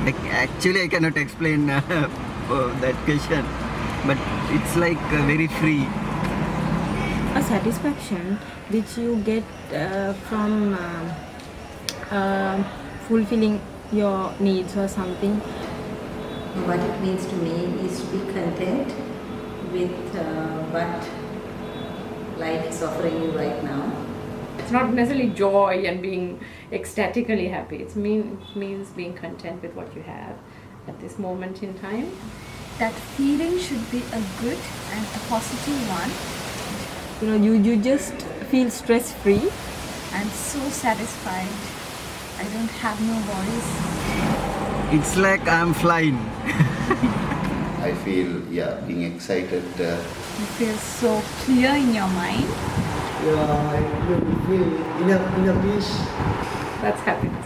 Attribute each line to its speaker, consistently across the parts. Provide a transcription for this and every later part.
Speaker 1: Actually, I cannot explain that question, but it's like very free.
Speaker 2: A satisfaction which you get from fulfilling your needs or something.
Speaker 3: What it means to me is to be content with what life is offering you right now.
Speaker 4: It's not necessarily joy and being ecstatically happy. It means being content with what you have at this moment in time.
Speaker 5: That feeling should be a good and a positive one.
Speaker 2: You know, you just feel stress free
Speaker 5: and so satisfied. I don't have no worries.
Speaker 1: It's like I'm flying.
Speaker 6: I feel, being excited.
Speaker 5: You feel so clear in your mind.
Speaker 7: You feel inner peace.
Speaker 4: That's happiness.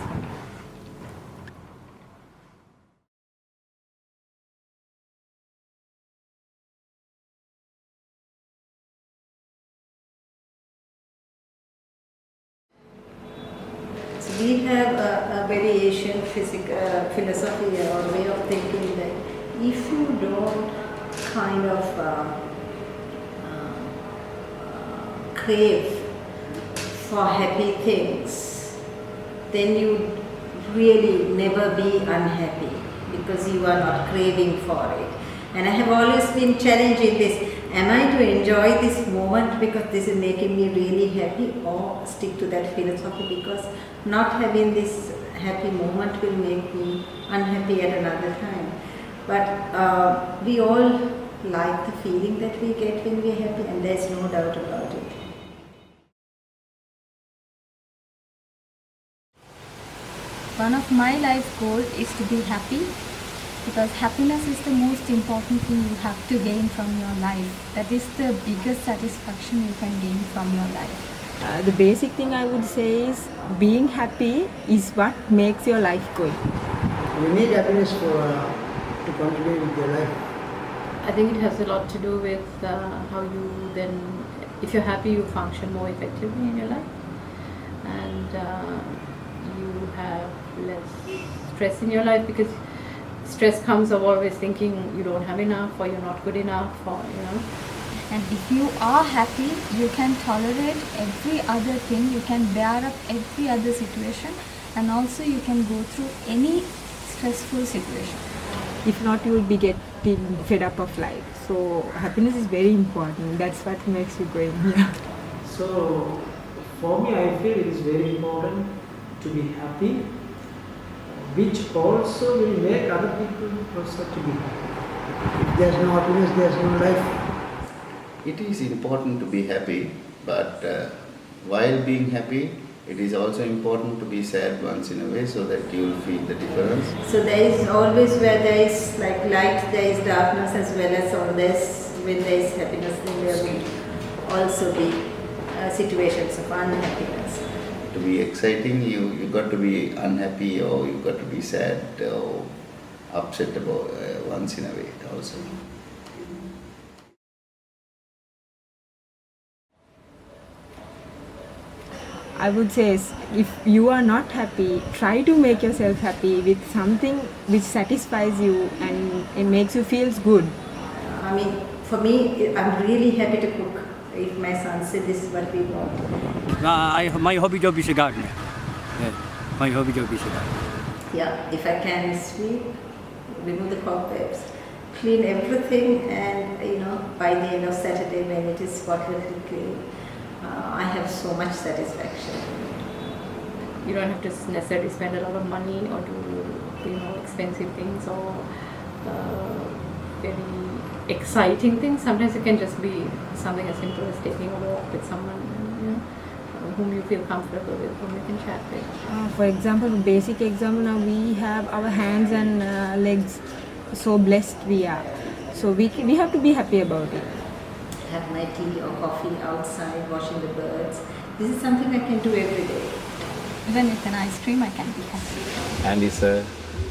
Speaker 3: So we have a very Asian philosophy or way of thinking that if you don't kind of crave for happy things, then you really never be unhappy because you are not craving for it. And I have always been challenging this. Am I to enjoy this moment because this is making me really happy, or stick to that philosophy because not having this happy moment will make me unhappy at another time. But we all like the feeling that we get when we are happy, and there's no doubt about it.
Speaker 5: One of my life goals is to be happy, because happiness is the most important thing you have to gain from your life. That is the biggest satisfaction you can gain from your life.
Speaker 2: The basic thing I would say is being happy is what makes your life good.
Speaker 7: You need happiness to continue with your life.
Speaker 4: I think it has a lot to do with how you then, if you're happy, you function more effectively in your life, and you have less stress in your life, because stress comes of always thinking you don't have enough or you're not good enough, or
Speaker 5: And if you are happy, you can tolerate every other thing, you can bear up every other situation, and also you can go through any stressful situation.
Speaker 2: If not, you will be getting fed up of life. So happiness is very important. That's what makes you going here.
Speaker 8: So for me, I feel it is very important to be happy, which also will make other people also to be happy.
Speaker 7: If there's no happiness, there's no life.
Speaker 6: It is important to be happy, but while being happy, it is also important to be sad once in a way, so that you will feel the difference.
Speaker 3: So there is always, where there is like light, there is darkness as well as all this. When there is happiness, then there will also be situations of unhappiness.
Speaker 6: To be exciting, you got to be unhappy, or you got to be sad or upset about once in a way also.
Speaker 2: I would say if you are not happy, try to make yourself happy with something which satisfies you and it makes you feel good.
Speaker 3: I mean, for me, I'm really happy to cook. If my son said this is what we want.
Speaker 9: My hobby job is a gardener. Yeah, my hobby job is a gardener.
Speaker 3: Yeah, if I can sweep, remove the cobwebs, clean everything, and by the end of Saturday when it is spotlessly clean, I have so much satisfaction.
Speaker 4: you don't have to necessarily spend a lot of money or do expensive things or very exciting things. Sometimes it can just be something as simple as taking a walk with someone whom you feel comfortable with, whom you can chat with.
Speaker 2: For example, basic example, now we have our hands and legs, so blessed we are. So we have to be happy about it.
Speaker 3: Have my tea or coffee outside, watching the birds. This is something I can do every day.
Speaker 5: Even with an ice cream, I can be happy.
Speaker 10: And it's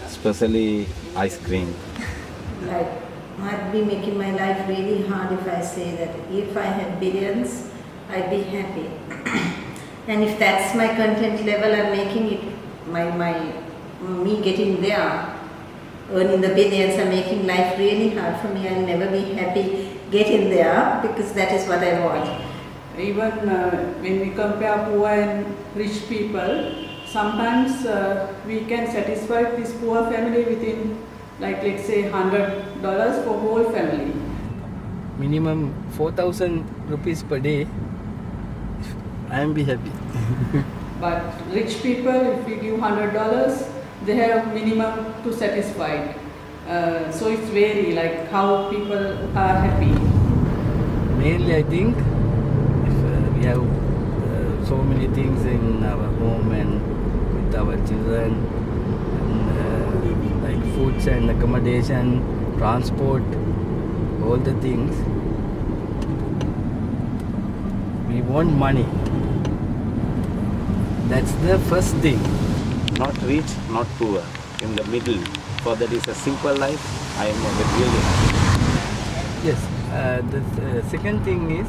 Speaker 10: especially ice cream.
Speaker 3: Like, I'd be making my life really hard if I say that if I had billions, I'd be happy. And if that's my content level I'm making it, me getting there, earning the billions and making life really hard for me. I'll never be happy getting there because that is what I want.
Speaker 11: Even when we compare poor and rich people, sometimes we can satisfy this poor family within, like, let's say $100 for whole family.
Speaker 12: Minimum 4,000 rupees per day, I am be happy.
Speaker 11: But rich people, if we give $100, they have minimum to satisfy. So it's vary, like how people are happy.
Speaker 12: Mainly I think if we have so many things in our home and with our children, and, like foods and accommodation, transport, all the things, we want money. That's the first thing.
Speaker 10: Not rich, not poor, in the middle. For that is a simple life. I am really happy.
Speaker 12: Yes. The second thing is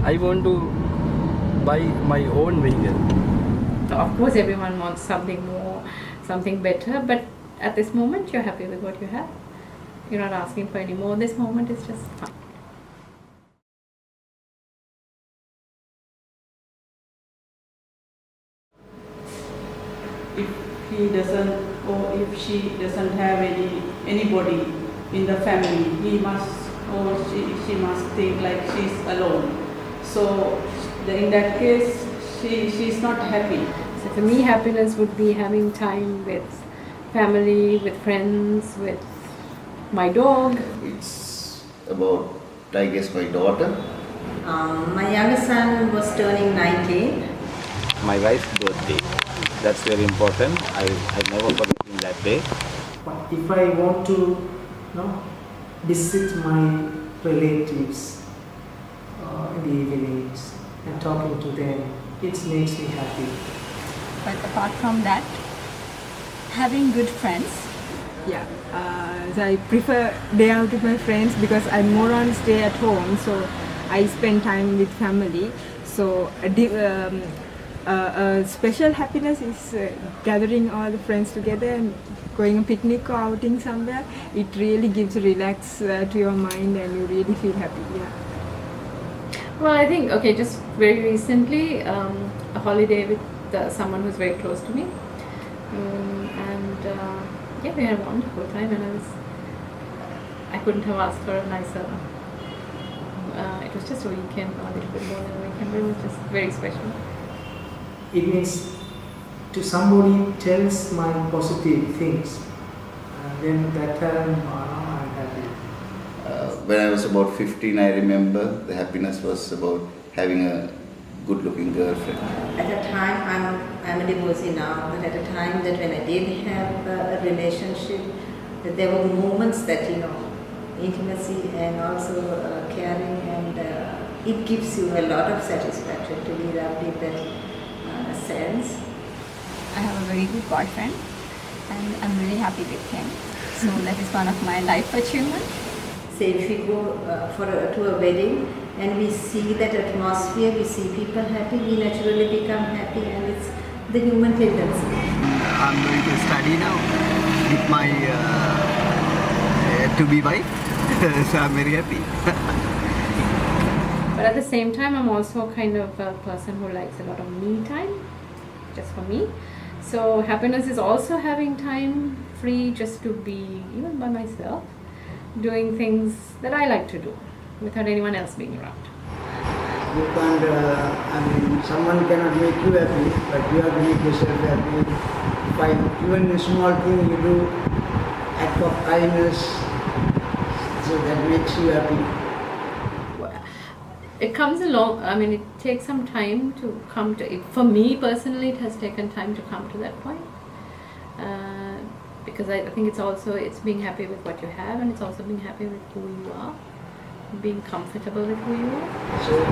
Speaker 12: I want to buy my own vehicle.
Speaker 4: Of course, everyone wants something more, something better, but at this moment, you're happy with what you have. You're not asking for any more. This moment is just fun.
Speaker 11: If he doesn't, or if she doesn't have anybody in the family, he must, or she must think like she's alone. So in that case, she's not happy.
Speaker 4: So for me, happiness would be having time with family, with friends, with my dog.
Speaker 6: It's about, I guess, my daughter.
Speaker 3: My youngest son was turning 19.
Speaker 10: My wife's birthday. That's very important. I never forget in that day.
Speaker 8: But if I want to visit my relatives in the evenings and talking to them, it makes me happy.
Speaker 5: But apart from that, having good friends.
Speaker 2: Yeah, so I prefer day out with my friends because I'm more on stay at home, so I spend time with family. So a special happiness is gathering all the friends together and going a picnic or outing somewhere. It really gives a relax to your mind and you really feel happy. Yeah.
Speaker 4: Well, I think, okay, just very recently, a holiday with someone who's very close to me. Yeah, we had a wonderful time, and I couldn't have asked for a nicer. It was just a weekend, or a little bit more than a weekend, but it was just very special.
Speaker 8: It means to somebody tells my positive things, and then that time I'm happy.
Speaker 6: When I was about 15, I remember the happiness was about having a good-looking girlfriend.
Speaker 3: At a time, I'm a divorcee now, but at a time that when I did have a relationship, that there were moments that, intimacy and also caring, and it gives you a lot of satisfaction to be loved in that sense.
Speaker 5: I have a very good boyfriend and I'm really happy with him. So that is one of my life achievements.
Speaker 3: Say if we go to a wedding and we see that atmosphere, we see people happy, we naturally become happy, and it's the human tendency.
Speaker 1: I'm going to study now with my to-be wife, so I'm very happy.
Speaker 4: But at the same time, I'm also kind of a person who likes a lot of me time, just for me. So happiness is also having time free just to be even by myself, doing things that I like to do without anyone else being around.
Speaker 7: You can't, someone cannot make you happy, but you have to make yourself happy. By even a small thing you do, act of kindness, so that makes you happy.
Speaker 4: It comes along, it takes some time to come to it. For me personally, it has taken time to come to that point. Because I think it's being happy with what you have, and it's also being happy with who you are, being comfortable with who you are.
Speaker 7: So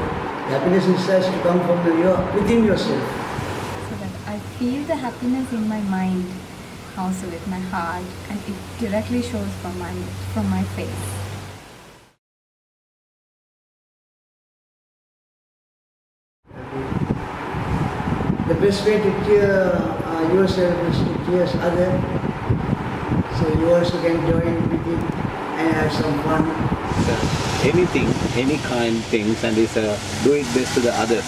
Speaker 7: happiness is has to come from within yourself.
Speaker 5: So that I feel the happiness in my mind, also with my heart, and it directly shows from my face.
Speaker 7: The best way to cheer yourself is to cheer others. So you also can join with it and have some fun.
Speaker 10: Anything, any kind things, and do it best to the others,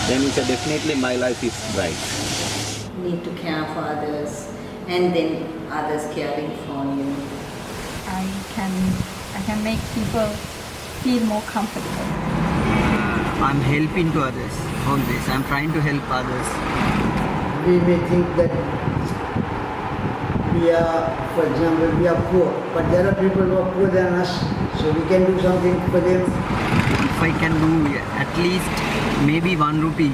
Speaker 10: then definitely my life is bright.
Speaker 3: Need to care for others and then others caring for you.
Speaker 5: I can make people feel more comfortable.
Speaker 1: I'm helping to others always. I'm trying to help others.
Speaker 7: We may think that we are, for example, we are poor, but there are people who are poorer than us, so we can do something for them.
Speaker 1: If I can do at least maybe 1 rupee,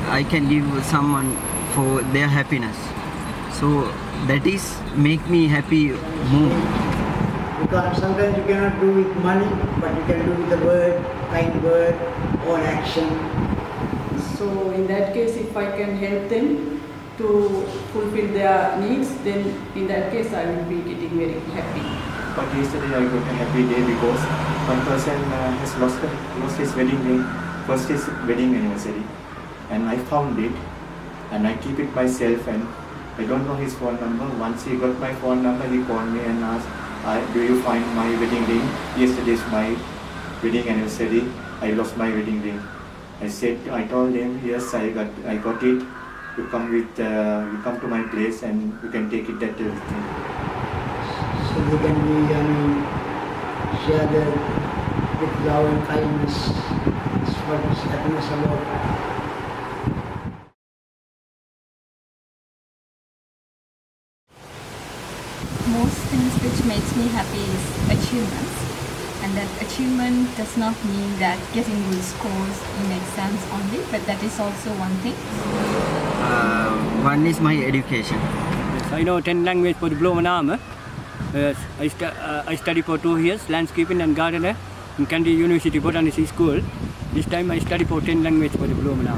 Speaker 1: I can give someone for their happiness. So that is make me happy more.
Speaker 7: Because sometimes you cannot do with money, but you can do with a word, kind word, or action.
Speaker 11: So in that case, if I can help them to fulfill their needs, then in that case I will be getting very happy.
Speaker 8: But yesterday I got a happy day because one person has lost his wedding ring, first his wedding anniversary, and I found it, and I keep it myself, and I don't know his phone number. Once he got my phone number, he called me and asked, "Do you find my wedding ring? Yesterday is my wedding anniversary. I lost my wedding ring." I told him, "Yes, I got it. You come to my place and you can take it that everything."
Speaker 7: So they can be, share with love and kindness. That's what is happiness about.
Speaker 5: Most things which makes me happy is achievements, and that achievement does not mean that getting good scores in exams only, but that is also one thing.
Speaker 1: One is my education.
Speaker 9: Yes, I know 10 language for diploma. I study for 2 years landscaping and gardener in Kandy University Botanic School. This time I study for 10 language for diploma.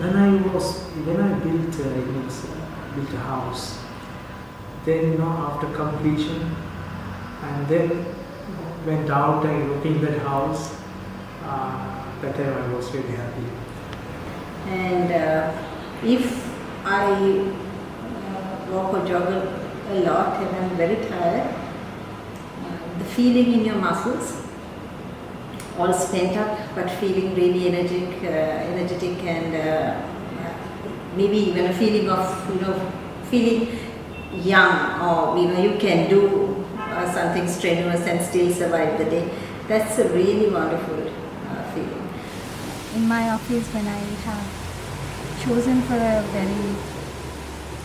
Speaker 8: When I built a house, then after completion, and then went out and looking at that house, that time I was very happy.
Speaker 3: And if I walk or jog a lot and I'm very tired, the feeling in your muscles, all spent up but feeling really energetic and maybe even a feeling of feeling young, or you can do something strenuous and still survive the day. That's a really wonderful feeling.
Speaker 5: In my office, when I have chosen for a very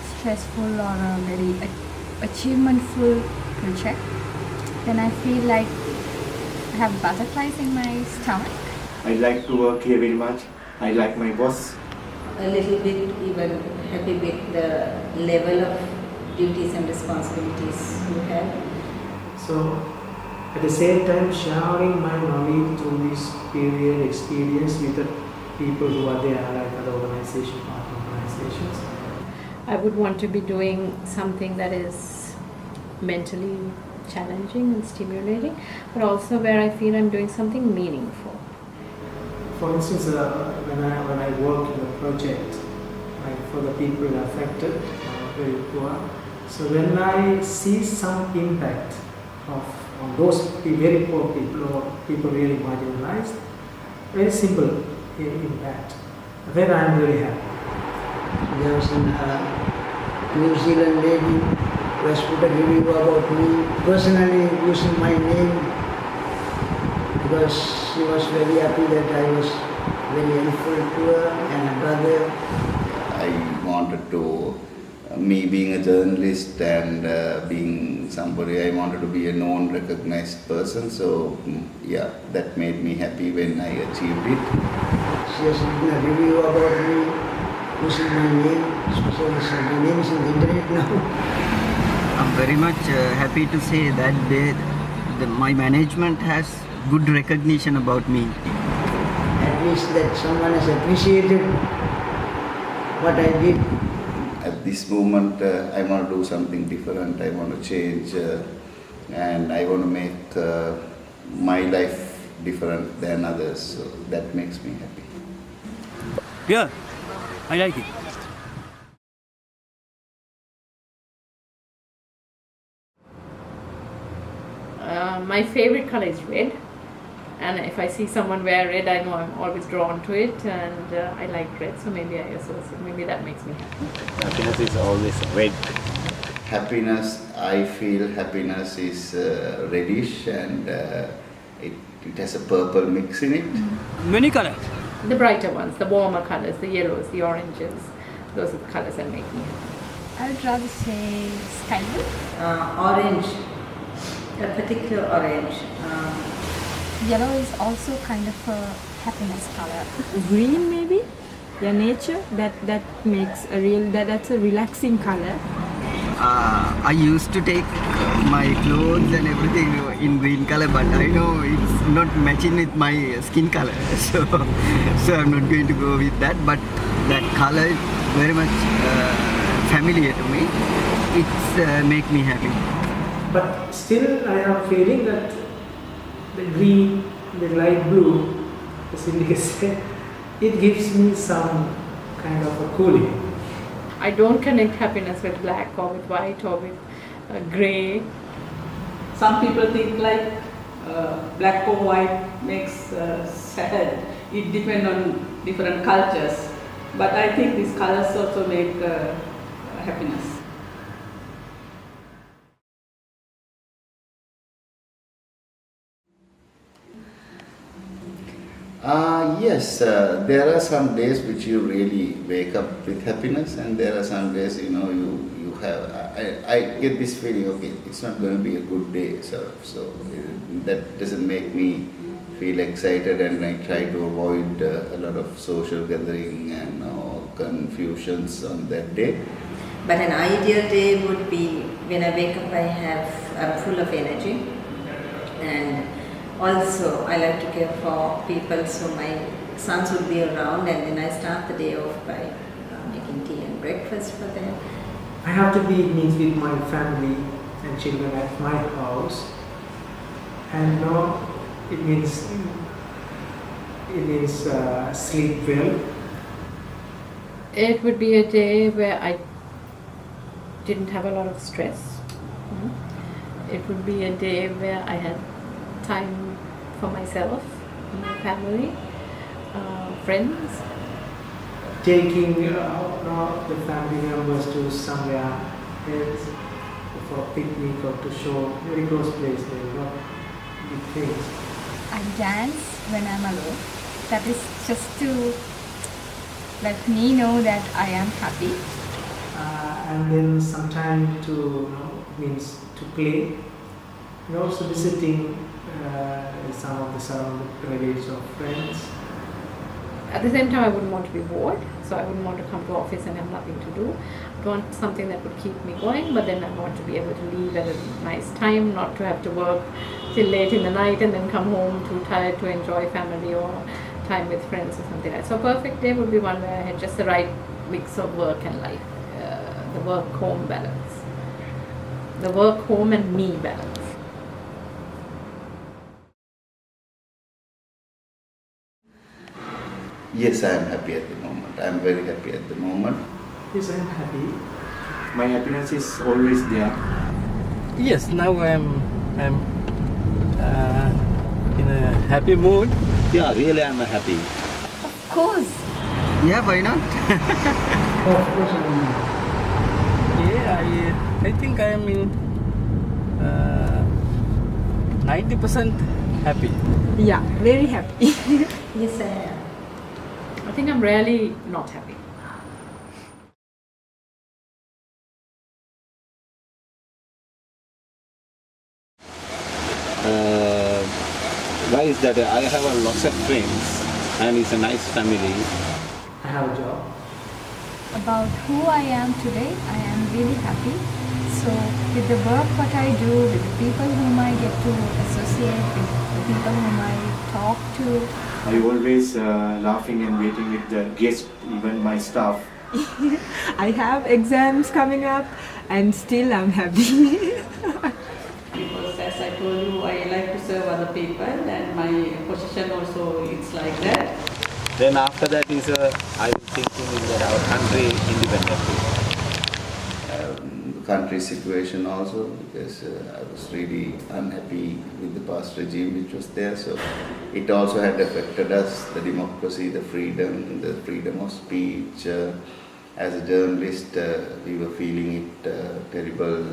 Speaker 5: stressful or a very achievementful project, then I feel like I have butterflies in my stomach.
Speaker 8: I like to work here very much. I like my boss.
Speaker 3: A little bit even happy with the level of duties and responsibilities you have.
Speaker 8: So at the same time sharing my knowledge through this period experience with the people who are there, like other organizations, partner organizations.
Speaker 4: I would want to be doing something that is mentally challenging and stimulating, but also where I feel I'm doing something meaningful.
Speaker 8: For instance, when I work in a project, like for the people affected, very poor, so when I see some impact on those very poor people or people really marginalized, very simple impact, then I am very happy.
Speaker 7: There was a New Zealand lady who has put a review about me, personally using my name, because she was very happy that I was very helpful to her and a brother.
Speaker 6: I wanted to, me being a journalist and being somebody, I wanted to be a known, recognized person. So yeah, that made me happy when I achieved it.
Speaker 7: She has written a review about me, using my name, especially my name is in the internet now.
Speaker 1: I'm very much happy to say that my management has good recognition about me.
Speaker 7: At least that someone has appreciated what I did.
Speaker 6: At this moment, I want to do something different. I want to change, and I want to make my life different than others. So that makes me happy.
Speaker 9: Yeah, I like it.
Speaker 4: My favorite color is red, and if I see someone wear red, I know I'm always drawn to it, and I like red, so maybe I associate. Maybe that makes me happy.
Speaker 10: Happiness is always red.
Speaker 6: Happiness, I feel happiness is reddish and it has a purple mix in it.
Speaker 9: Many colors.
Speaker 4: The brighter ones, the warmer colors, the yellows, the oranges, those are the colors that make me happy.
Speaker 5: I would rather say sky blue.
Speaker 3: Orange, a particular orange.
Speaker 5: Yellow is also kind of a happiness color.
Speaker 2: Green maybe? Yeah, nature. That makes a real. That's a relaxing color.
Speaker 1: I used to take my clothes and everything in green color, but I know it's not matching with my skin color, so I'm not going to go with that. But that color is very much familiar to me. It's make me happy.
Speaker 13: But still, I have a feeling that the green, the light blue, as India said, it gives me some kind of a cooling.
Speaker 4: I don't connect happiness with black or with white or with grey.
Speaker 11: Some people think like black or white makes sad. It depends on different cultures. But I think these colors also make happiness.
Speaker 6: Yes, there are some days which you really wake up with happiness, and there are some days you have. I get this feeling, okay, it's not going to be a good day, so that doesn't make me feel excited, and I try to avoid a lot of social gathering and confusions on that day.
Speaker 3: But an ideal day would be when I wake up, I'm full of energy, and also I like to care for people, so my sons would be around, and then I start the day off by making tea and breakfast for them.
Speaker 13: I have to be with my family and children at my house, and now it means sleep well.
Speaker 4: It would be a day where I didn't have a lot of stress. It would be a day where I had time for myself, my family, friends.
Speaker 13: Taking the family members to somewhere else for a picnic or to show very close place, big things.
Speaker 5: I dance when I'm alone. That is just to let me know that I am happy.
Speaker 13: And then some time to means to play, and also visiting some of the surrounding relatives or friends.
Speaker 4: At the same time, I wouldn't want to be bored, so I wouldn't want to come to office and have nothing to do. I want something that would keep me going, but then I want to be able to leave at a nice time, not to have to work till late in the night and then come home too tired to enjoy family or time with friends or something like that. So a perfect day would be one where I had just the right mix of work and life, the work-home balance, the work-home and me balance.
Speaker 6: Yes, I am happy at the moment. I am very happy at the moment.
Speaker 13: Yes, I am happy.
Speaker 8: My happiness is always there.
Speaker 12: Yes, now I'm in a happy mood.
Speaker 10: Yeah, really I'm happy.
Speaker 5: Of course.
Speaker 1: Yeah, why not?
Speaker 13: Of course, I am.
Speaker 12: Yeah, I think I am in 90% happy.
Speaker 2: Yeah, very happy.
Speaker 3: Yes, I am.
Speaker 4: I think I'm really not happy.
Speaker 10: Why is that? I have a lots of friends and it's a nice family.
Speaker 13: I have a job.
Speaker 5: About who I am today, I am really happy. So with the work what I do, with the people whom I get to associate with, the people whom I talk to.
Speaker 8: I always laughing and waiting with the guests, even my staff.
Speaker 2: I have exams coming up, and still I'm happy.
Speaker 11: Because as I told you, I like to serve other people, and my position also it's like that.
Speaker 10: Then after that is I'm thinking that our country independently.
Speaker 6: country situation also, because I was really unhappy with the past regime which was there. So it also had affected us, the democracy, the freedom of speech. As a journalist, we were feeling it terrible.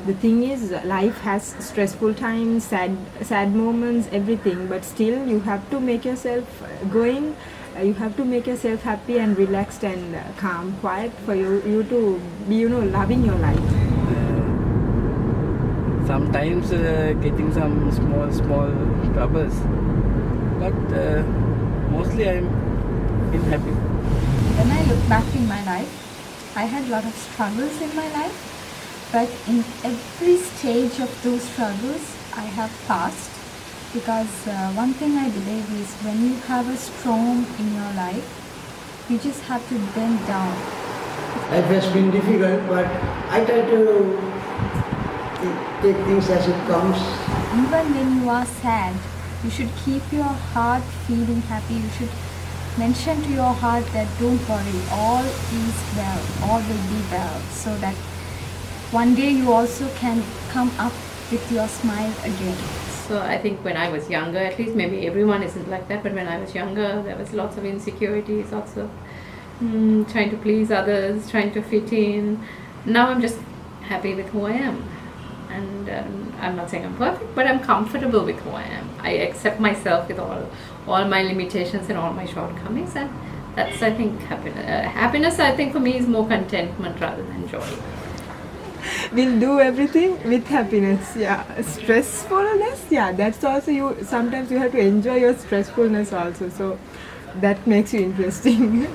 Speaker 2: The thing is, life has stressful times, sad moments, everything, but still you have to make yourself going. You have to make yourself happy and relaxed and calm, quiet for you to be, loving your life.
Speaker 12: Sometimes getting some small troubles, but mostly I'm happy.
Speaker 5: When I look back in my life, I had a lot of struggles in my life, but in every stage of those struggles, I have passed. Because one thing I believe is when you have a storm in your life, you just have to bend down.
Speaker 7: Life has been difficult, but I try to take things as it comes.
Speaker 5: Even when you are sad, you should keep your heart feeling happy. You should mention to your heart that don't worry, all is well, all will be well, so that one day you also can come up with your smile again.
Speaker 4: So I think when I was younger, at least maybe everyone isn't like that, but when I was younger, there was lots of insecurities, lots of trying to please others, trying to fit in. Now I'm just happy with who I am. And I'm not saying I'm perfect, but I'm comfortable with who I am. I accept myself with all my limitations and all my shortcomings, and that's, I think, happiness. Happiness, I think, for me is more contentment rather than joy.
Speaker 2: We'll do everything with happiness. Yeah, stressfulness. Yeah, that's also you. Sometimes you have to enjoy your stressfulness also. So that makes you interesting.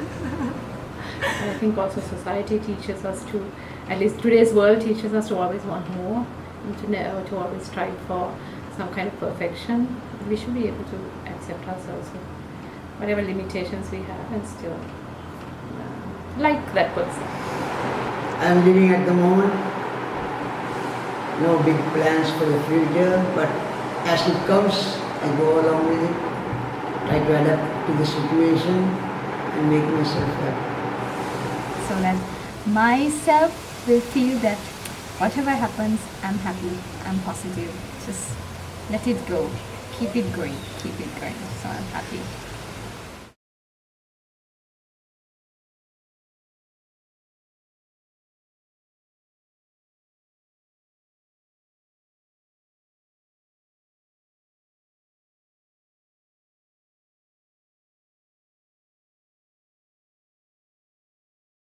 Speaker 4: I think also society teaches us to, at least today's world teaches us to always want more, and to always strive for some kind of perfection. We should be able to accept ourselves with whatever limitations we have and still like that person.
Speaker 7: I'm living at the moment. No big plans for the future, but as it comes, I go along with it. Try to adapt to the situation and make myself happy.
Speaker 5: So that myself will feel that whatever happens, I'm happy, I'm positive. Just let it go, keep it going, so I'm happy.